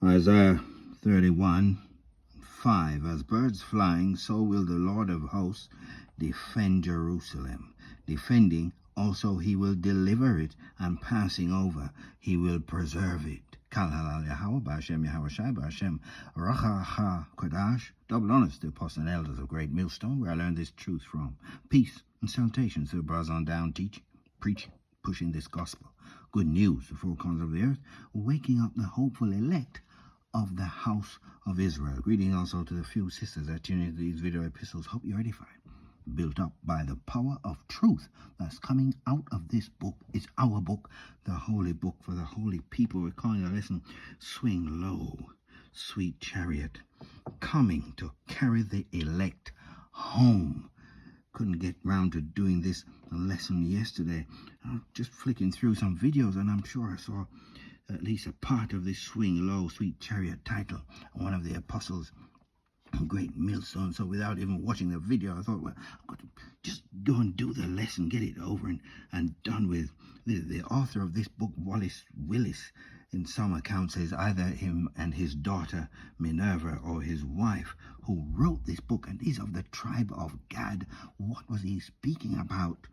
Isaiah 31:5. As birds flying, so will the Lord of hosts defend Jerusalem. Defending, also he will deliver it, and passing over, he will preserve it. Kal halal Yahweh, Ba'Hashem Yahweh Shai, Ba'Hashem Racha Kodash. Double honors to the apostles and elders of Great Millstone, where I learned this truth from. Peace and salutations to the brothers on down, teaching, preaching, pushing this gospel. Good news, the four corners of the earth, waking up the hopeful elect of the house of Israel. Greeting also to the few sisters that tune into these video epistles. Hope you're edified, built up by the power of truth that's coming out of this book. It's our book, the holy book for the holy people. We're calling the lesson, Swing Low, Sweet Chariot, coming to carry the elect home. Couldn't get round to doing this lesson yesterday. I was just flicking through some videos, and I'm sure I saw at least a part of this Swing Low, Sweet Chariot title. One of the apostles, Great Millstone. So without even watching the video, I thought, well, I've got to just go and do the lesson, get it over and done with. The author of this book, Wallace Willis, in some accounts says either him and his daughter Minerva or his wife who wrote this book, and is of the tribe of Gad. What was he speaking about?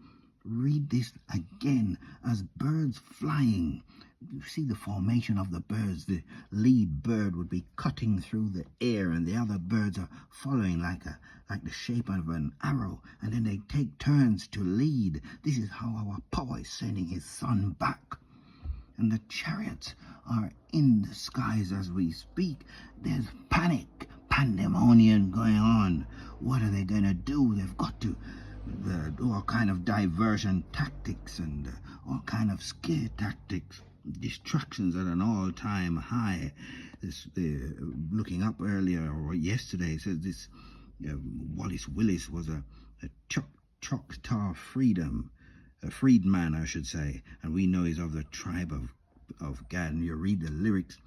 Read this again. As birds flying, you see the formation of the birds. The lead bird would be cutting through the air, and the other birds are following like the shape of an arrow, and then they take turns to lead. This is how our power is sending his son back. And the chariots are in the skies as we speak. There's panic, pandemonium going on. What are they going to do? They've got to do all kind of diversion tactics and all kind of scare tactics. Distractions at an all-time high. Looking up earlier or yesterday, it says this Wallace Willis was a Choctaw freedman, I should say, and we know he's of the tribe of Gad. And you read the lyrics,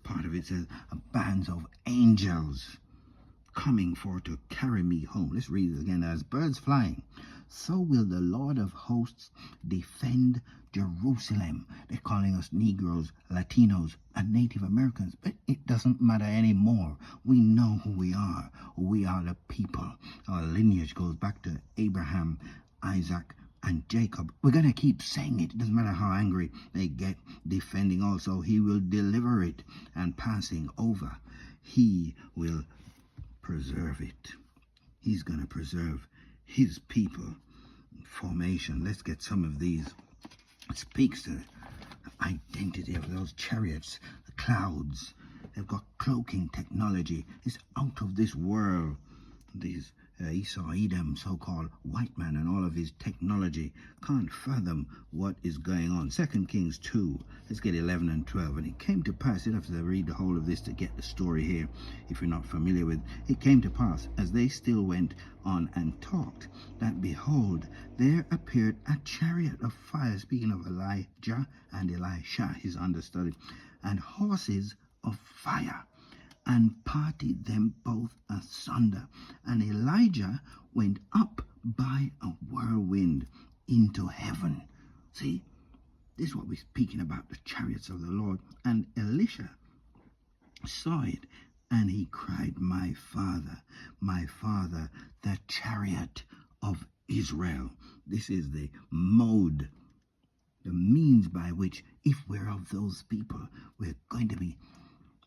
part of it says, bands of angels coming for to carry me home. Let's read it again. As birds flying, so will the Lord of hosts defend Jerusalem. They're calling us Negroes, Latinos, and Native Americans, but it doesn't matter anymore. We know who we are. We are the people. Our lineage goes back to Abraham, Isaac, and Jacob. We're going to keep saying it. It doesn't matter how angry they get. Defending also, he will deliver it, and passing over, he will preserve it. He's going to preserve his people. Formation. Let's get some of these. It speaks to the identity of those chariots, the clouds. They've got cloaking technology. It's out of this world. These Esau, Edom, so-called white man, and all of his technology can't fathom what is going on. 2 Kings 2, let's get 11 and 12. And it came to pass, you don't have to read the whole of this to get the story here if you're not familiar with. It came to pass, as they still went on and talked, that behold, there appeared a chariot of fire, speaking of Elijah and Elisha, his understudy, and horses of fire, and parted them both asunder. And Elijah went up by a whirlwind into heaven. See, this is what we're speaking about, the chariots of the Lord. And Elisha saw it, and he cried, my father, the chariot of Israel. This is the mode, the means by which, if we're of those people, we're going to be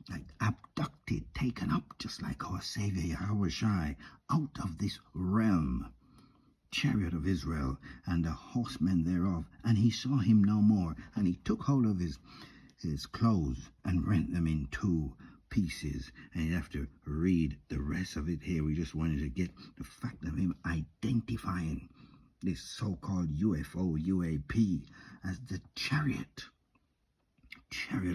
like abducted, taken up, just like our Savior Yahweh Shai, out of this realm. Chariot of Israel, and the horsemen thereof. And he saw him no more, and he took hold of his clothes and rent them in two pieces. And you have to read the rest of it here. We just wanted to get the fact of him identifying this so-called UFO, UAP, as the chariot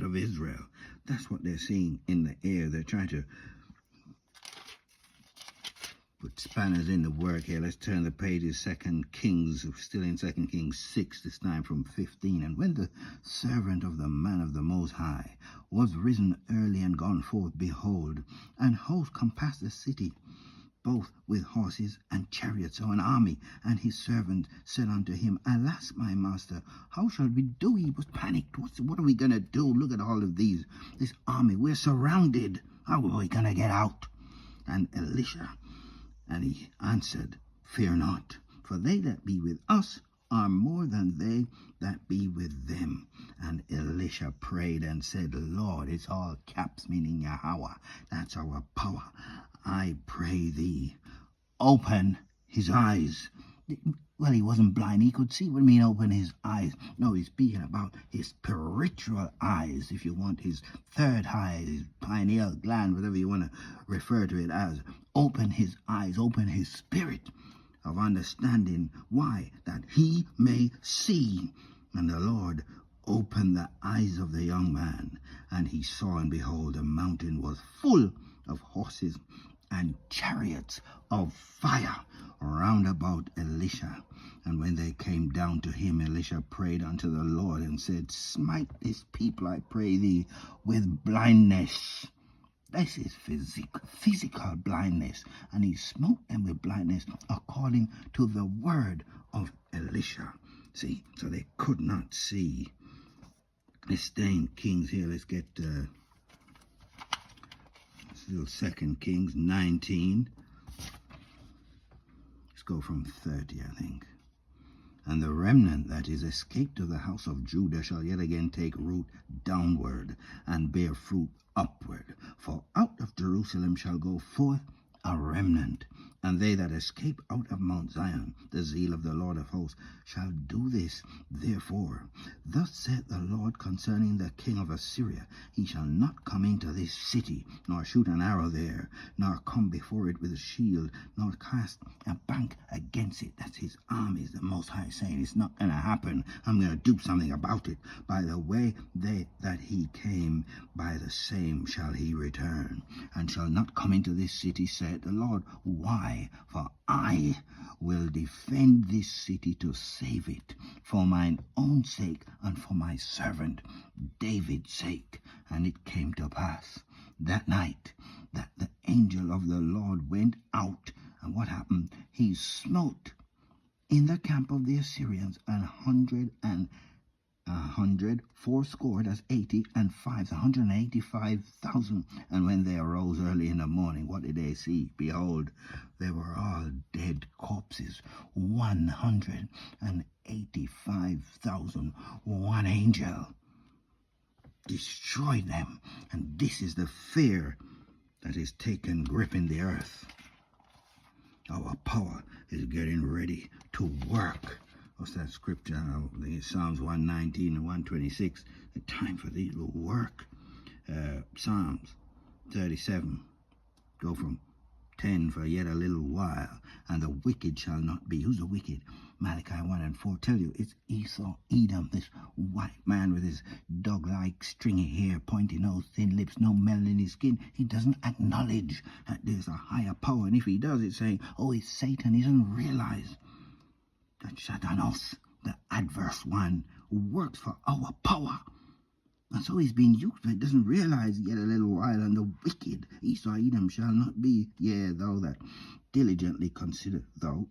of Israel. That's what they're seeing in the air. They're trying to put spanners in the work here. Let's turn the pages. 2 Kings, still in 2 Kings 6, this time from 15. And when the servant of the man of the Most High was risen early and gone forth, behold, an host compassed the city both with horses and chariots, or an army. And his servant said unto him, Alas, my master, how shall we do? He was panicked. What are we going to do? Look at all of this army. We're surrounded. How are we going to get out? And Elisha, and he answered, Fear not, for they that be with us are more than they that be with them. And Elisha prayed and said, Lord, it's all caps, meaning Yahweh. That's our power. I pray thee, open his eyes. Well, he wasn't blind. He could see. What do you mean open his eyes? No, he's speaking about his spiritual eyes, if you want, his third eye, his pineal gland, whatever you want to refer to it as. Open his eyes, open his spirit of understanding. Why? That he may see. And the Lord opened the eyes of the young man, and he saw, and behold, the mountain was full of horses and chariots of fire round about Elisha. And when they came down to him, Elisha prayed unto the Lord and said, Smite this people, I pray thee, with blindness. This is physical blindness. And he smote them with blindness according to the word of Elisha. See, so they could not see. Let's stay in Kings here. Let's get still 2 Kings 19. Let's go from 30, I think. And the remnant that is escaped of the house of Judah shall yet again take root downward and bear fruit upward. For out of Jerusalem shall go forth a remnant, and they that escape out of Mount Zion, the zeal of the Lord of hosts, shall do this. Therefore, thus saith the Lord concerning the king of Assyria, he shall not come into this city, nor shoot an arrow there, nor come before it with a shield, nor cast a bank against it. That's his armies, the Most High saying, it's not going to happen. I'm going to do something about it. By the way that he came, by the same shall he return, and shall not come into this city, saith the Lord. Why? For I will defend this city to save it, for mine own sake and for my servant David's sake. And it came to pass that night that the angel of the Lord went out, and what happened? He smote in the camp of the Assyrians 180, that's 80, and 185,000. And when they arose early in the morning, what did they see? Behold, they were all dead corpses. 185,000. One angel destroyed them. And this is the fear that is taken grip in the earth. Our power is getting ready to work. What's that scripture? Psalms 119 and 126. The time for these will work. Psalms 37. Go from 10 for yet a little while, and the wicked shall not be. Who's the wicked? Malachi 1 and 4 tell you it's Esau, Edom, this white man with his dog-like stringy hair, pointy nose, thin lips, no melanin in his skin. He doesn't acknowledge that there's a higher power, and if he does, it's saying, oh, it's Satan. He doesn't realize that Satanos, the adverse one, works for our power. And so he's being used, but doesn't realize yet a little while, and the wicked, Esau, Edom, shall not be. Yea, thou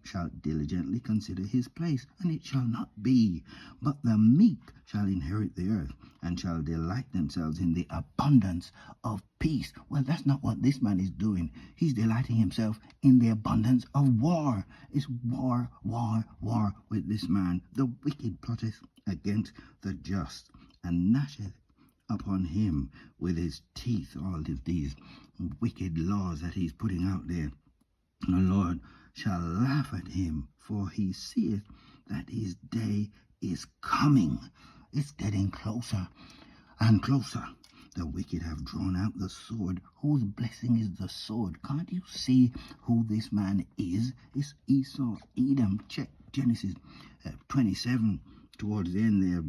shalt diligently consider his place, and it shall not be. But the meek shall inherit the earth, and shall delight themselves in the abundance of peace. Well, that's not what this man is doing. He's delighting himself in the abundance of war. It's war, war, war with this man. The wicked plotteth against the just, and gnasheth upon him with his teeth. All of these wicked laws that he's putting out there. The Lord shall laugh at him, for he seeth that his day is coming. It's getting closer and closer. The wicked have drawn out the sword. Whose blessing is the sword? Can't you see who this man is? It's Esau, Edom. Check Genesis 27. Towards the end there,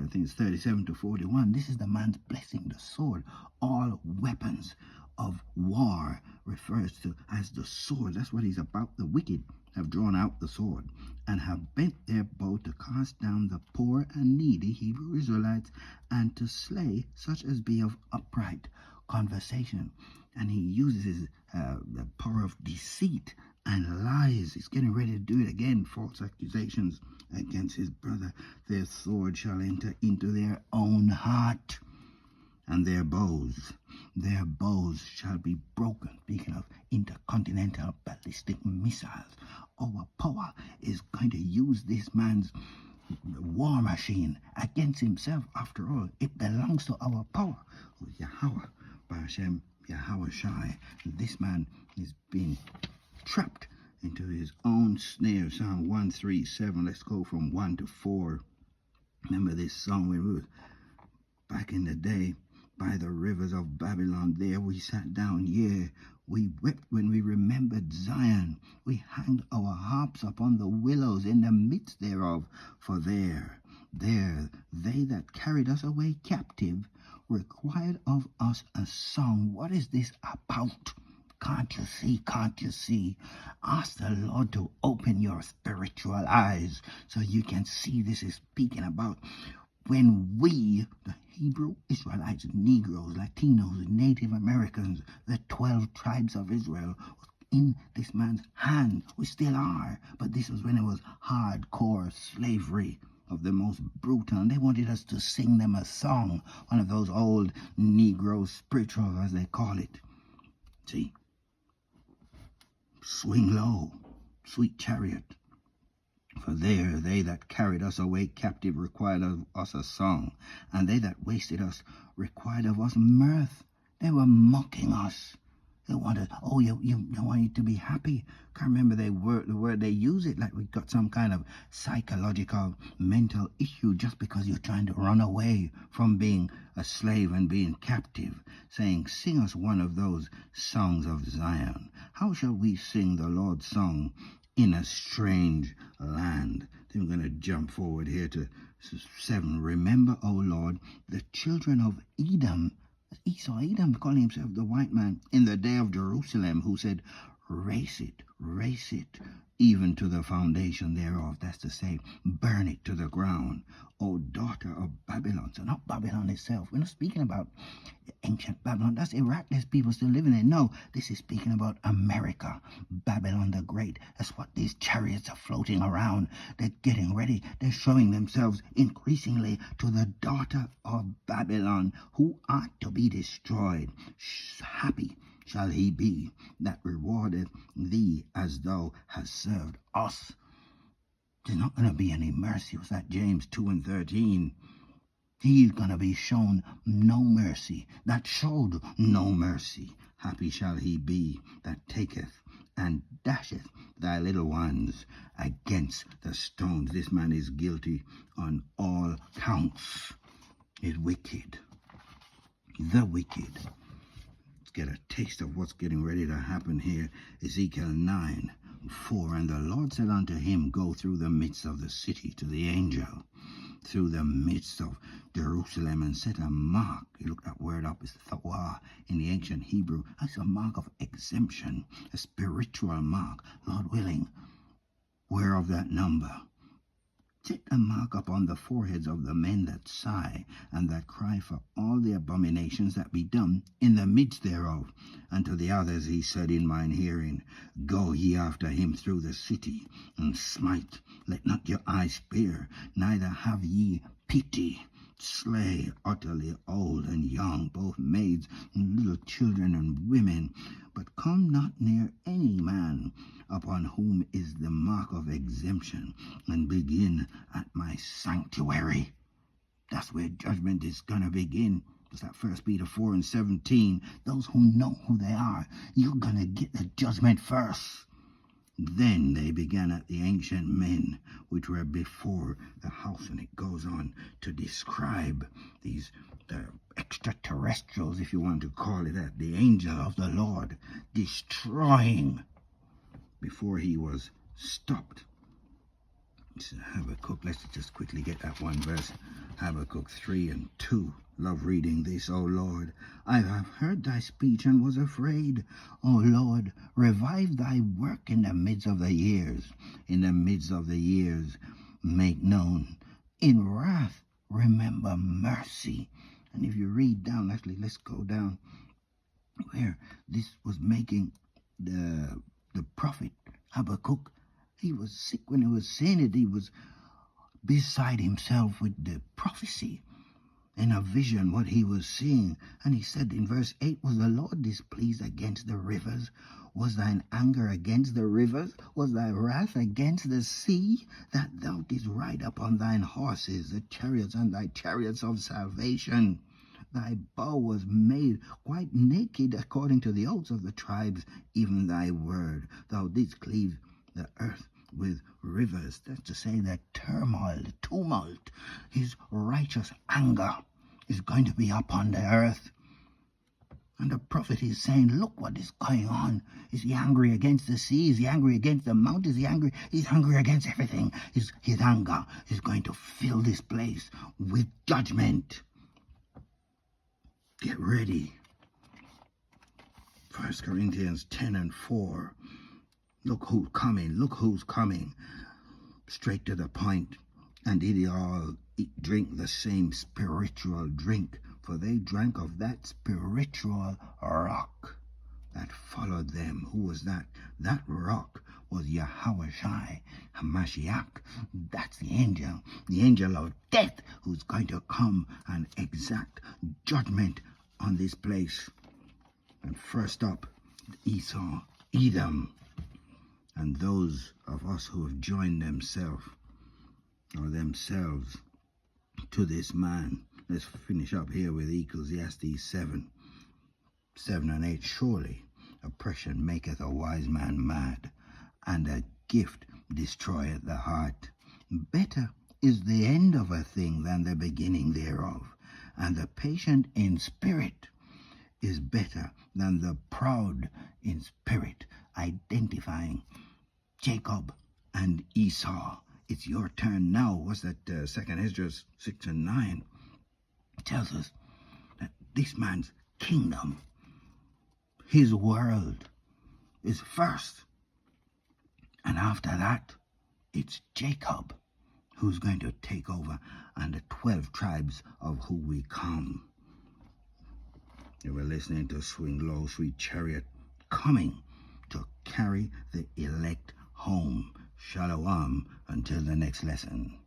I think it's 37 to 41, this is the man's blessing, the sword. All weapons of war refers to as the sword. That's what he's about. The wicked have drawn out the sword and have bent their bow to cast down the poor and needy Hebrew Israelites, and to slay such as be of upright conversation. And he uses the power of deceit and lies. He's getting ready to do it again. False accusations against his brother. Their sword shall enter into their own heart, and their bows shall be broken. Speaking of intercontinental ballistic missiles, our power is going to use this man's war machine against himself. After all, it belongs to our power. Yahweh, Hashem, Yahweh Shai. This man is being trapped into his own snare. Psalm 137. Let's go from 1 to 4. Remember this song when we were back in the day by the rivers of Babylon. There we sat down, we wept when we remembered Zion. We hanged our harps upon the willows in the midst thereof. For there, they that carried us away captive required of us a song. What is this about? Can't you see? Can't you see? Ask the Lord to open your spiritual eyes so you can see this is speaking about when we, the Hebrew Israelites, Negroes, Latinos, Native Americans, the 12 tribes of Israel, in this man's hand. We still are, but this was when it was hardcore slavery of the most brutal. And they wanted us to sing them a song, one of those old Negro spirituals, as they call it. See? Swing low, sweet chariot. For there they that carried us away captive required of us a song, and they that wasted us required of us mirth. They were mocking us. They wanted, you want you to be happy. Can't remember the word they use it like we got some kind of psychological mental issue just because you're trying to run away from being a slave and being captive, saying, sing us one of those songs of Zion. How shall we sing the Lord's song in a strange land? Then we're going to jump forward here to 7. Remember, O Lord, the children of Edom. Edom calling himself the white man in the day of Jerusalem, who said, race it, even to the foundation thereof. That's to say, burn it to the ground, O daughter of Babylon. So not Babylon itself. We're not speaking about ancient Babylon. That's Iraq. There's people still living there. No, this is speaking about America, Babylon the Great. That's what these chariots are floating around. They're getting ready. They're showing themselves increasingly to the daughter of Babylon, who ought to be destroyed. Happy shall he be that rewardeth thee as thou hast served us. There's not going to be any mercy. Was that James 2:13? He's going to be shown no mercy. That showed no mercy. Happy shall he be that taketh and dasheth thy little ones against the stones. This man is guilty on all counts. Is wicked. The wicked. Let's get a taste of what's getting ready to happen here. Ezekiel 9:4. And the Lord said unto him, go through the midst of the city to the angel, through the midst of Jerusalem, and set a mark. You look that word up, it's thawah in the ancient Hebrew. That's a mark of exemption, a spiritual mark. Lord willing, whereof that number? Set a mark upon the foreheads of the men that sigh, and that cry for all the abominations that be done in the midst thereof. And to the others he said in mine hearing, go ye after him through the city, and smite. Let not your eyes spare, neither have ye pity. Slay utterly old and young, both maids and little children and women, but come not near any man upon whom is the mark of exemption, and begin at my sanctuary. That's where judgment is going to begin. It's that 1 Peter 4:17. Those who know who they are, you're going to get the judgment first. Then they began at the ancient men which were before the house, and it goes on to describe these extraterrestrials, if you want to call it that, the angel of the Lord destroying before he was stopped. Habakkuk, let's just quickly get that one verse. Habakkuk 3:2. Love reading this. O Lord, I have heard thy speech and was afraid. O Lord, revive thy work in the midst of the years. In the midst of the years, make known. In wrath, remember mercy. And if you read down, actually, let's go down where this was making the prophet Habakkuk, he was sick when he was saying it. He was beside himself with the prophecy in a vision what he was seeing. And he said in verse 8, was the Lord displeased against the rivers? Was thine anger against the rivers? Was thy wrath against the sea? That thou didst ride upon thine horses, the chariots, and thy chariots of salvation. Thy bow was made quite naked according to the oaths of the tribes, even thy word. Thou didst cleave the earth with rivers. That's to say that turmoil, tumult, his righteous anger is going to be upon the earth. And the prophet is saying, look what is going on. Is he angry against the sea? Is he angry against the mountains? Is he angry? He's angry against everything. His anger is going to fill this place with judgment. Get ready. 1 Corinthians 10 and 4. Look who's coming. Look who's coming. Straight to the point. And did all drink the same spiritual drink? For they drank of that spiritual rock that followed them. Who was that? That rock was Yahushua HaMashiach. That's the angel of death, who's going to come and exact judgment on this place. And first up, Esau, Edom, and those of us who have joined themselves to this man. Let's finish up here with Ecclesiastes 7 and 8. Surely oppression maketh a wise man mad, and a gift destroyeth the heart. Better is the end of a thing than the beginning thereof, and the patient in spirit is better than the proud in spirit. Identifying Jacob and Esau. It's your turn now. What's that? 2nd Ezra 6 and 9 tells us that this man's kingdom, his world, is first. And after that, it's Jacob who's going to take over, and the 12 tribes of who we come. You were listening to Swing Low, Sweet Chariot, coming to carry the elect home. Shalom until the next lesson.